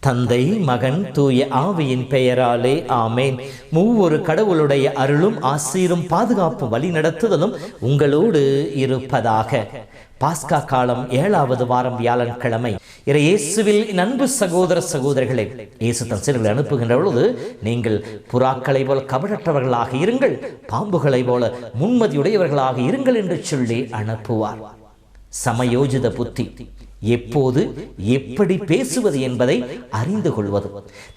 தந்தை, மகன், தூய ஆவியின் பெயராலே ஆமேன். மூவொரு கடவுளுடைய அருளும் ஆசீரும் பாதுகாப்பும் வழி நடத்துதலும் உங்களோடு இருப்பதாக. பாஸ்கா காலம் 7வது வாரம் வியாழன்கிழமை. இயேசுவில் அன்பு சகோதர சகோதரிகளே, இயேசு தன் சீடர்களை அனுப்புகின்ற பொழுது நீங்கள் புறாக்களை போல கபடற்றவர்களாக இருங்கள், பாம்புகளை போல முன்மதியுடையவர்களாக இருங்கள் என்று சொல்லி அனுப்புவார். சமயோஜித புத்தி, எப்போது எப்படி பேசுவது என்பதை அறிந்து கொள்வது,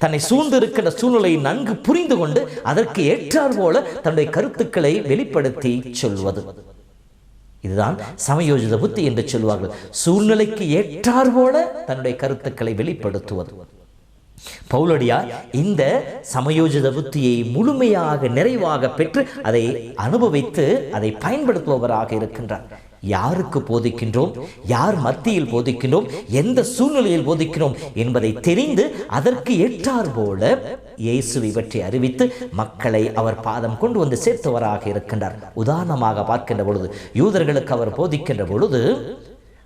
தன்னை சூழ்ந்திருக்கிற சூழ்நிலையை நன்கு புரிந்து கொண்டு அதற்கு ஏற்றார் போல தன்னுடைய கருத்துக்களை வெளிப்படுத்தி சொல்வது, இதுதான் சமயோஜித புத்தி என்று சொல்வார்கள். சூழ்நிலைக்கு ஏற்றார் போல தன்னுடைய கருத்துக்களை வெளிப்படுத்துவது. பவுலடியார் இந்த சமயோஜித புத்தியை முழுமையாக நிறைவாக பெற்று அதை அனுபவித்து அதை பயன்படுத்துபவராக இருக்கின்றார். யாருக்கு போதிக்கின்றோம், யார் மத்தியில் போதிக்கின்றோம், எந்த சூழ்நிலையில் போதிக்கிறோம் என்பதை தெரிந்து அதற்கு ஏற்றார் போல இயேசுவை பற்றி அறிவித்து மக்களை அவர் பாதம் கொண்டு வந்து சேர்த்தவராக இருக்கின்றார். உதாரணமாக பார்க்கின்ற பொழுது யூதர்களுக்கு அவர் போதிக்கின்ற பொழுது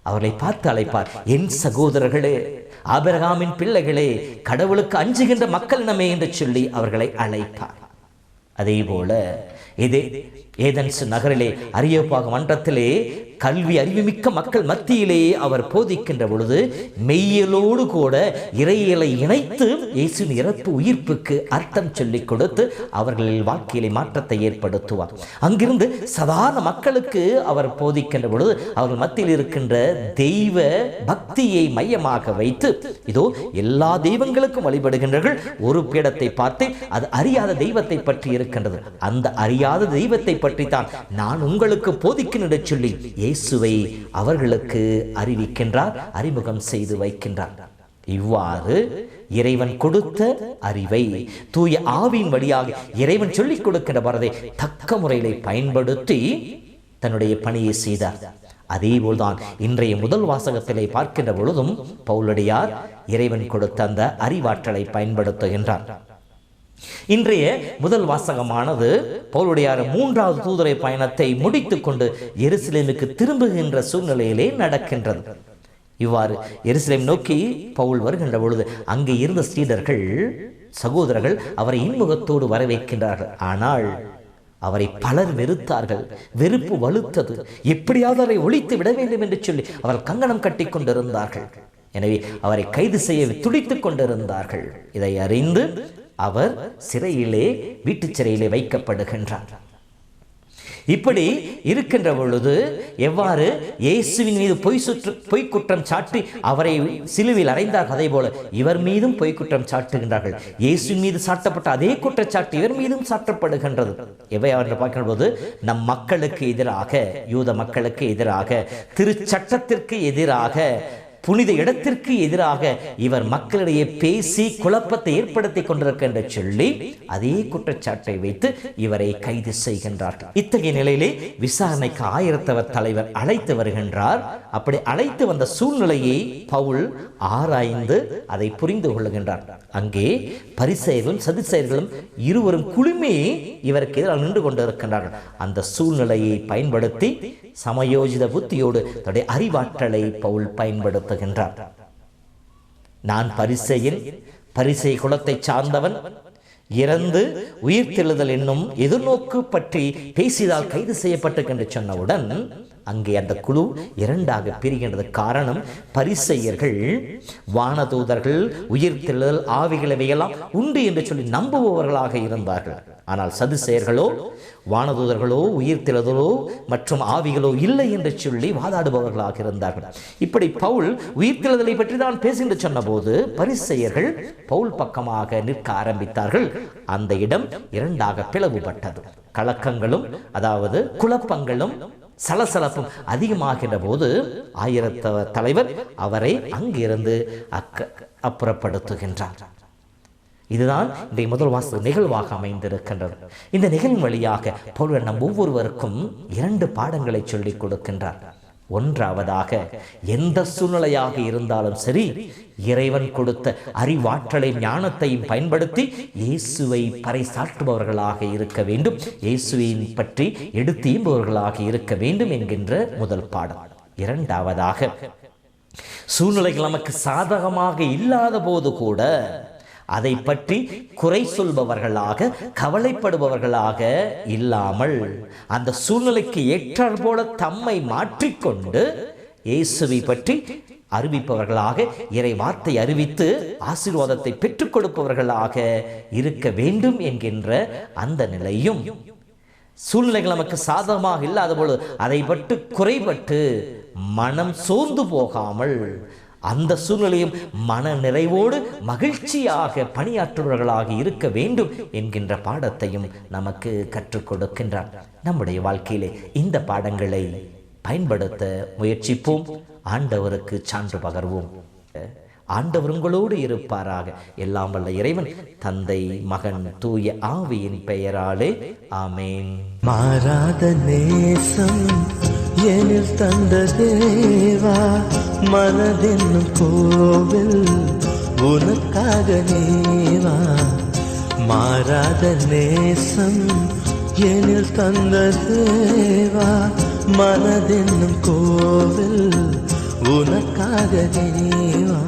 அவர்களை பார்த்து அழைப்பார், என் சகோதரர்களே, ஆபிரகாமின் பிள்ளைகளே, கடவுளுக்கு அஞ்சுகின்ற மக்கள் இனமே என்று சொல்லி அவர்களை அழைப்பார். அதே போல ஏதென்ஸ் நகரிலே அரியப்பாக மன்றத்திலே கல்வி அறிவுமிக்க மக்கள் மத்தியிலே அவர் போதிக்கின்ற பொழுது மெய்யலோடு கூட இறையியலை இணைத்து இயேசுவின் இறப்பு உயிர்ப்புக்கு அர்த்தம் சொல்லிக் கொடுத்து அவர்களின் வாழ்க்கையிலே மாற்றத்தை ஏற்படுத்துவார். அங்கிருந்து சாதாரண மக்களுக்கு அவர் போதிக்கின்ற பொழுது அவர்கள் மத்தியில் இருக்கின்ற தெய்வ பக்தியை மையமாக வைத்து, இதோ எல்லா தெய்வங்களுக்கும் வழிபடுகின்றவர்கள் ஒரு பீடத்தை பார்த்து அது அறியாத தெய்வத்தை பற்றி இருக்கின்றது, அந்த அறியாத தெய்வத்தை பற்றித்தான் நான் உங்களுக்கு போதிக்கின்ற சொல்லி இயேசுவை அவர்களுக்கு அறிவிக்கின்றார், அறிமுகம் செய்து வைக்கின்றார். இவ்வாறு இறைவன் கொடுத்த அறிவை தூய ஆவியின் வழியாக இறைவன் சொல்லிக் கொடுக்கின்ற வரதை தக்க முறையிலே பயன்படுத்தி தன்னுடைய பணியை செய்தார். அதேபோல்தான் இன்றைய முதல் வாசகத்திலே பார்க்கின்ற பொழுதும் பவுலடியார் இறைவன் கொடுத்த அந்த அறிவாற்றலை பயன்படுத்துகின்றார். இன்றைய முதல் வாசகமானது பவுலுடையார் 3வது தூதரை பயணத்தை முடித்துக் கொண்டு எருசலேமுக்கு திரும்புகின்ற சூழ்நிலையிலே நடக்கின்றது. இவ்வாறு எருசலேம் நோக்கி பவுல் வருகின்ற பொழுது அங்கே இருந்த சீடர்கள் சகோதரர்கள் அவரை இன்முகத்தோடு வரவேற்கின்றார்கள். ஆனால் அவரை பலர் வெறுத்தார்கள். வெறுப்பு வலுத்தது. எப்படியாவது அவரை ஒழித்து விட வேண்டும் என்று சொல்லி அவர் கங்கணம் கட்டி கொண்டிருந்தார்கள். எனவே அவரை கைது செய்ய துடித்துக் கொண்டிருந்தார்கள். இதை அறிந்து அவர் சிறையிலே, வீட்டு சிறையிலே வைக்கப்படுகின்றார். இப்படி இருக்கின்ற பொழுது எவ்வாறு இயேசுவின் மீது பொய் குற்றம் சாட்டி அவரை சிலுவையில் அறைந்தார், அதே போல இவர் மீதும் பொய் குற்றம் சாட்டுகின்றார்கள். இயேசுவின் மீது சாட்டப்பட்ட அதே குற்றச்சாட்டு இவர் மீதும் சாட்டப்படுகின்றது. எவ்வாறு பார்க்கின்ற போது நம் மக்களுக்கு எதிராக, யூத மக்களுக்கு எதிராக, திருச்சட்டத்திற்கு எதிராக, புனித இடத்திற்கு எதிராக இவர் மக்களிடையே பேசி குழப்பத்தை ஏற்படுத்தி கொண்டிருக்கின்ற சொல்லி அதே குற்றச்சாட்டை வைத்து இவரை கைது செய்கின்றார்கள். இத்தகைய நிலையிலே விசாரணைக்கு ஆயிரத்தவர் தலைவர் அழைத்து வருகின்றார். அப்படி அழைத்து வந்த சூழ்நிலையை பவுல் ஆராய்ந்து அதை புரிந்து கொள்ளுகின்றார். அங்கே பரிசேயர்களும் சதுசேயர்களும் இருவரும் குழுமே இவருக்கு எதிராக நின்று கொண்டிருக்கின்றார்கள். அந்த சூழ்நிலையை பயன்படுத்தி சமயோஜித புத்தியோடு தன்னுடைய அறிவாற்றலை பவுல் பயன்படுத்துகின்றார். நான் பரிசேய குலத்தை சார்ந்தவன், இறந்து உயிர்த்தெழுதல் என்னும் எதிர்நோக்கு பற்றி பேசியதால் கைது செய்யப்பட்டு என்று சொன்னவுடன் அங்கே அந்த குழு 2ஆக பிரிகின்றது. காரணம், பரிசேயர்கள் வானதூதர்கள், உயிர்த்தெழுதல், ஆவிகள் இவையெல்லாம் உண்டு என்று சொல்லி நம்புபவர்களாக இருந்தார்கள். ஆனால் சதுசேயர்களோ வானதூதர்களோ உயிர்த்தெழுதலோ மற்றும் ஆவிகளோ இல்லை என்று சொல்லி வாதாடுபவர்களாக இருந்தார்கள். இப்படி பவுல் உயிர்த்தெழுதலை பற்றி தான் பேசிஎன்று சொன்ன போது பரிசேயர்கள் பவுல் பக்கமாக நிற்க ஆரம்பித்தார்கள். அந்த இடம் 2ஆக பிளவுபட்டது. கலக்கங்களும், அதாவது குழப்பங்களும் சலசலப்பும் அதிகமாகின்ற போது தலைவர் அவரை அங்கிருந்து அப்புறப்படுத்துகின்றார். இதுதான் இன்றைய முதல் வாசக நிகழ்வாக அமைந்திருக்கின்றது. இந்த நிகழ்வின் வழியாக பவுல் நம் ஒவ்வொருவருக்கும் 2 பாடங்களை சொல்லிக் கொடுக்கின்றார். ஒன்றாவதாக, எந்த சூழ்நிலையாக இருந்தாலும் சரி, இறைவன் கொடுத்த அறிவாற்றலை ஞானத்தையும் பயன்படுத்தி இயேசுவை பறைசாற்றுபவர்களாக இருக்க வேண்டும், இயேசுவின் பற்றி எடுத்தீம்பவர்களாக இருக்க வேண்டும் என்கின்ற முதல் பாடம். இரண்டாவதாக, சூழ்நிலைகள் நமக்கு சாதகமாக இல்லாத போது கூட அதை பற்றி குறை சொல்பவர்களாக, கவலைப்படுபவர்களாக இல்லாமல் அந்த சூழ்நிலைக்கு ஏற்றாற் போல தம்மை மாற்றிக்கொண்டு இயேசுவை பற்றி அறிவிப்பவர்களாக, இறை வார்த்தை அறிவித்து ஆசீர்வாதத்தை பெற்றுக் கொடுப்பவர்களாக இருக்க வேண்டும் என்கின்ற அந்த நிலையும், சூழ்நிலைகள் நமக்கு சாதகமாக இல்லாத பொழுது அதை பற்றி குறைபட்டு மனம் சோர்ந்து போகாமல் அந்த சூழ்நிலையும் மன நிறைவோடு மகிழ்ச்சியாக பணியாற்றுபவர்களாக இருக்க வேண்டும் என்கின்ற பாடத்தையும் நமக்கு கற்றுக் கொடுக்கின்றார். நம்முடைய வாழ்க்கையிலே இந்த பாடங்களை பயன்படுத்த முயற்சிப்போம். ஆண்டவருக்கு சான்று பகர்வோம். ஆண்டவர் உங்களோடு இருப்பாராக. எல்லாம் வல்ல இறைவன், தந்தை, மகன், தூய ஆவியின் பெயராலே ஆமேன். மாறாத நேசம் எனில் தந்த தேவா, மனதென்னும் கோவில் உனக்காக நேவா. மாறாத நேசம் எனில் தந்த தேவா, மனதென்னும் கோவில் உனக்காக நேவா.